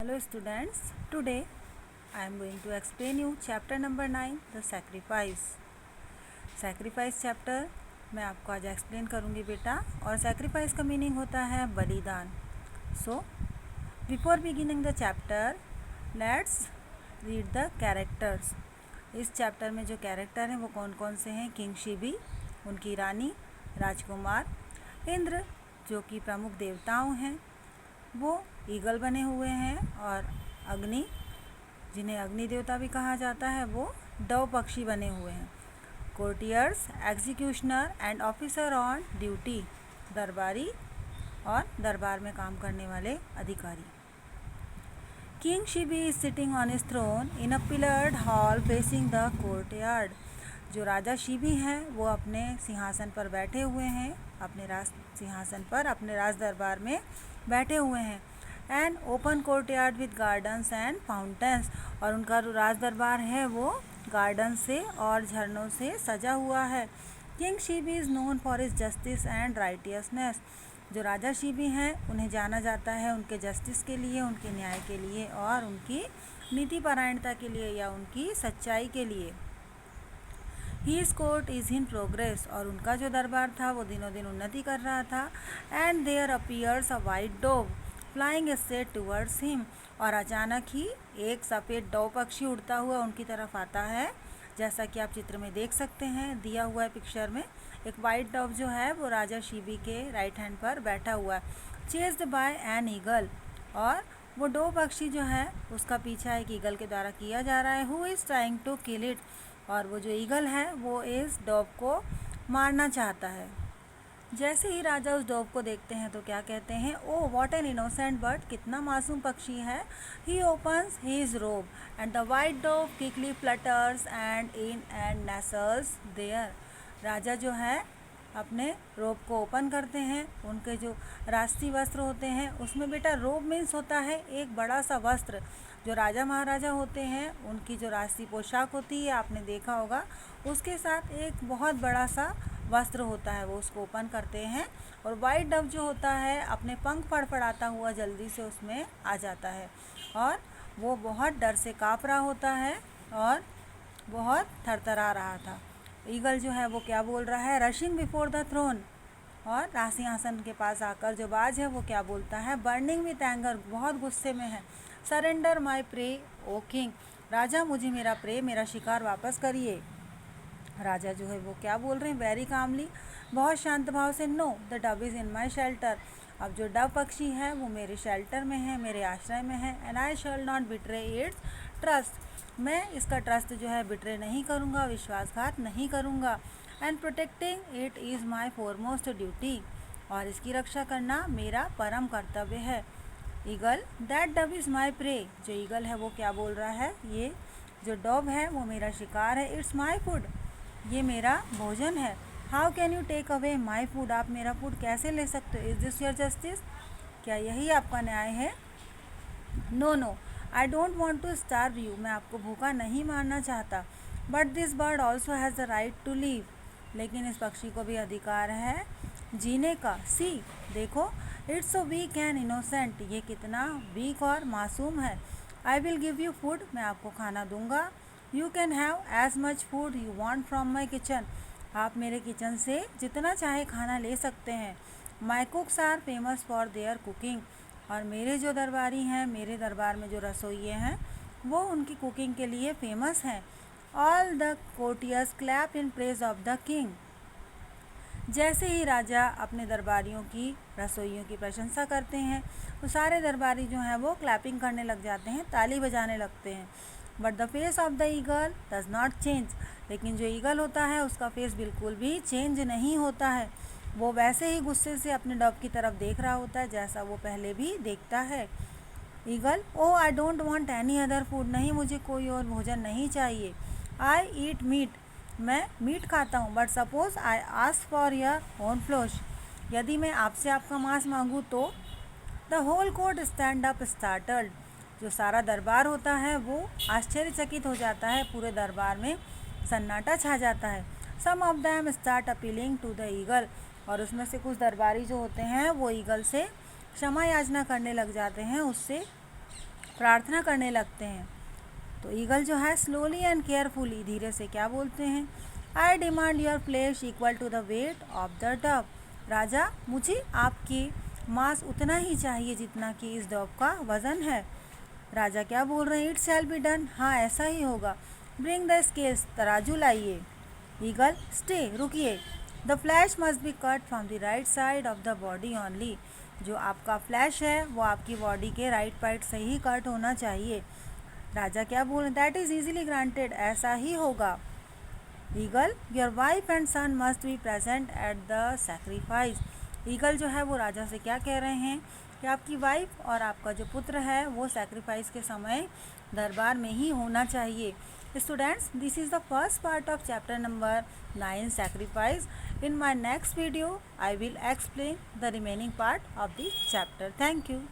Hello students, today I am going to explain you chapter number 9 the sacrifice. Sacrifice chapter मैं आपको आज explain करूँगी बेटा और sacrifice का मीनिंग होता है बलिदान. So before beginning the chapter let's read the characters. इस चैप्टर में जो कैरेक्टर हैं वो कौन कौन से हैं. किंग शिबी, उनकी रानी, राजकुमार, इंद्र जो कि प्रमुख देवताओं हैं, वो ईगल बने हुए हैं, और अग्नि जिन्हें अग्नि देवता भी कहा जाता है वो डव पक्षी बने हुए हैं. Courtiers, executioner and officer on duty, दरबारी और दरबार में काम करने वाले अधिकारी. King Shibi is sitting on his throne in a pillared hall facing the courtyard. जो राजा शिबी हैं वो अपने सिंहासन पर बैठे हुए हैं, अपने राज सिंहासन पर अपने राज दरबार में बैठे हुए हैं. And open courtyard with gardens and fountains, और उनका जो राज दरबार है वो गार्डन से और झरनों से सजा हुआ है. King Shibi is known for his justice and righteousness. जो राजा शिबी हैं उन्हें जाना जाता है उनके जस्टिस के लिए, उनके न्याय के लिए और उनकी नीति परायणता के लिए या उनकी सच्चाई के लिए. His court is in progress, और उनका जो दरबार था वो दिनों दिन उन्नति कर रहा था. And there appears a white dove flying straight towards him, और अचानक ही एक सफ़ेद डव पक्षी उड़ता हुआ उनकी तरफ आता है, जैसा कि आप चित्र में देख सकते हैं, दिया हुआ है पिक्चर में. एक वाइट डव जो है वो राजा शिबी के राइट हैंड पर बैठा हुआ है. चेस्ड बाय एन ईगल, और वो डव पक्षी जो है उसका पीछा एक ईगल के द्वारा किया जा रहा है. Who is trying to kill it, और वो जो ईगल है वो इस डॉग को मारना चाहता है. जैसे ही राजा उस डॉग को देखते हैं तो क्या कहते हैं, oh what an innocent bird, कितना मासूम पक्षी है. He opens his robe and the white dog quickly flutters and in and nestles there. राजा जो है अपने रोब को ओपन करते हैं. उनके जो राष्ट्रीय वस्त्र होते हैं उसमें बेटा रोब मीन्स होता है एक बड़ा सा वस्त्र. जो राजा महाराजा होते हैं उनकी जो राष्ट्रीय पोशाक होती है आपने देखा होगा, उसके साथ एक बहुत बड़ा सा वस्त्र होता है, वो उसको ओपन करते हैं. और वाइट डव जो होता है अपने पंख फड़फड़ाता हुआ जल्दी से उसमें आ जाता है, और वो बहुत डर से काँप रहा होता है और बहुत थरथरा रहा था. ईगल जो है वो क्या बोल रहा है, रशिंग बिफोर द थ्रोन, और राजसिंहासन के पास आकर जो बाज है वो क्या बोलता है, बर्निंग विथ एंगर, बहुत गुस्से में है. सरेंडर माई प्रे ओ किंग, राजा मुझे मेरा प्रे, मेरा शिकार वापस करिए. राजा जो है वो क्या बोल रहे हैं, वेरी कामली, बहुत शांत भाव से, know the Dove is in my shelter. अब जो डव पक्षी है वो मेरे शेल्टर में है, मेरे आश्रय में है. And I shall not betray it's trust, मैं इसका ट्रस्ट जो है बिट्रे नहीं करूँगा, विश्वासघात नहीं करूँगा. And protecting it is my foremost duty, और इसकी रक्षा करना मेरा परम कर्तव्य है. Eagle, that dove is my prey, जो ईगल है वो क्या बोल रहा है, ये जो डव है वो मेरा शिकार है. इट्स माई फूड, ये मेरा भोजन है. How can you take away my food, आप मेरा फूड कैसे ले सकते हो. इज़ दिस योर जस्टिस, क्या यही आपका न्याय है. No no, I don't want to starve you, मैं आपको भूखा नहीं मारना चाहता. But this bird also has the right to live, लेकिन इस पक्षी को भी अधिकार है जीने का. सी, देखो, it's so weak and innocent, ये कितना वीक और मासूम है. I will give you food, मैं आपको खाना दूंगा. You can have as much food you want from my kitchen, आप मेरे किचन से जितना चाहे खाना ले सकते हैं. My cooks are famous for their cooking, और मेरे जो दरबारी हैं, मेरे दरबार में जो रसोइये हैं वो उनकी कुकिंग के लिए फेमस हैं. All the courtiers clap in praise of the king, जैसे ही राजा अपने दरबारियों की रसोइयों की प्रशंसा करते हैं तो सारे दरबारी जो हैं वो क्लैपिंग करने लग जाते हैं, ताली बजाने लगते हैं. But the face of the eagle does not change, लेकिन जो ईगल होता है उसका फेस बिल्कुल भी चेंज नहीं होता है. वो वैसे ही गुस्से से अपने डव की तरफ देख रहा होता है जैसा वो पहले भी देखता है. Eagle, oh I don't want any other food, नहीं मुझे कोई और भोजन नहीं चाहिए. आई ईट मीट, मैं मीट खाता हूँ. But suppose I ask for your own flesh, यदि मैं आपसे आपका मांस मांगूँ तो. The whole court stand up startled, जो सारा दरबार होता है वो आश्चर्यचकित हो जाता है, पूरे दरबार में सन्नाटा छा जाता है. Some of them start appealing to the eagle, और उसमें से कुछ दरबारी जो होते हैं वो ईगल से क्षमा याचना करने लग जाते हैं, उससे प्रार्थना करने लगते हैं। तो ईगल जो है स्लोली एंड केयरफुली, धीरे से क्या बोलते हैं, I demand your flesh equal to the weight of the dove. राजा, मुझे आपके मांस उतना ही चाहिए जितना कि इस डव का वजन है। राजा क्या बोल रहे हैं, इट शैल बी डन, हाँ ऐसा ही होगा। ब्रिंग द स्केल्स, तराजू लाइए। ईगल, स्टे, रुकिए। The flash must be cut from the right side of the body only. जो आपका फ्लैश है वो आपकी बॉडी के राइट पार्ट से ही कट होना चाहिए। राजा क्या बोल रहे, दैट इज़ ईजिली ग्रांटेड, ऐसा ही होगा। Eagle, your wife and son must be present at the sacrifice. Eagle जो है वो राजा से क्या कह रहे हैं कि आपकी वाइफ और आपका जो पुत्र है वो सैक्रिफाइस के समय दरबार में ही होना चाहिए। Students, this is the first part of chapter number 9 sacrifice. In my next video, I will explain the remaining part of the chapter. Thank you.